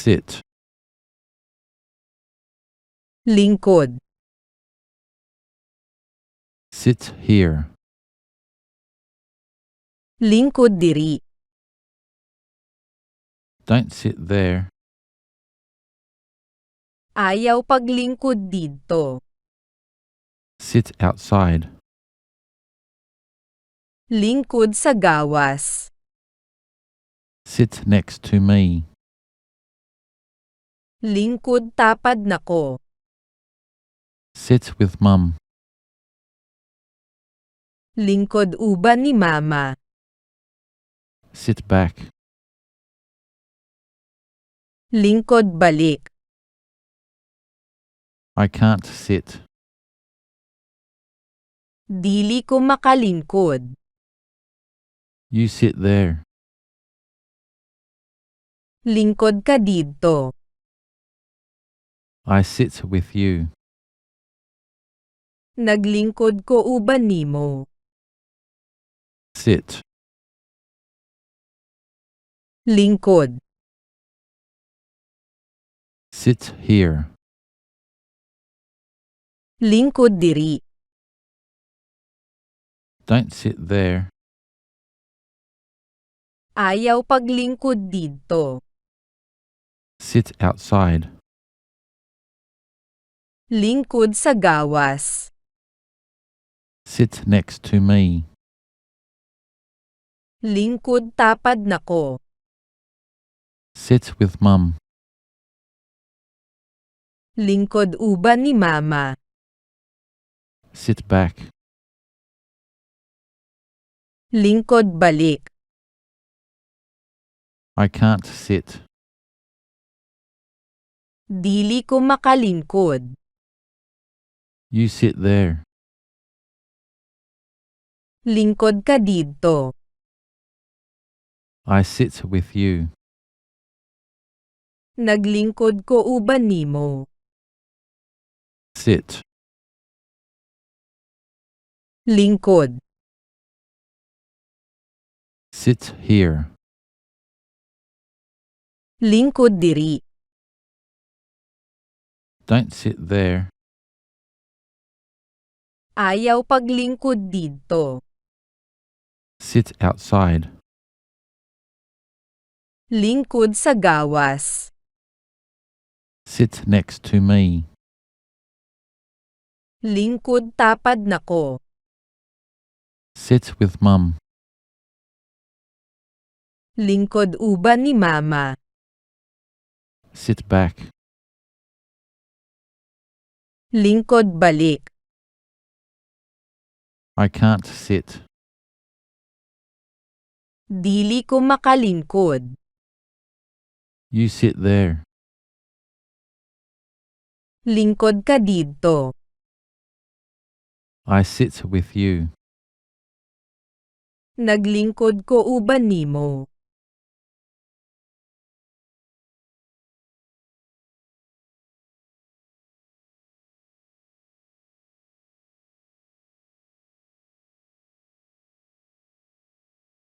Sit. Lingkod. Sit here. Lingkod diri. Don't sit there. Ayaw paglingkod didto. Sit outside. Lingkod sa gawas. Sit next to me. Lingkod tapad nako. Sit with Mum. Lingkod uban ni Mama. Sit back. Lingkod balik. I can't sit. Dili ko makalingkod. You sit there. Lingkod ka didto. I sit with you. Naglingkod ko uban nimo. Sit. Lingkod. Sit here. Lingkod diri. Don't sit there. Ayaw paglingkod didto. Sit outside. Lingkod sa gawas. Sit next to me. Lingkod tapad nako. Sit with Mum. Lingkod uban ni Mama. Sit back. Lingkod balik. I can't sit. Dili ko makalingkod. You sit there. Lingkod ka didto. I sit with you. Naglingkod ko uban nimo. Sit. Lingkod. Sit here. Lingkod diri. Don't sit there. Ayaw paglingkod didto. Sit outside. Lingkod sa gawas. Sit next to me. Lingkod tapad nako. Sit with Mum. Lingkod uban ni Mama. Sit back. Lingkod balik. I can't sit. Dili ko makalingkod. You sit there. Lingkod ka didto. I sit with you. Naglingkod ko uban nimo.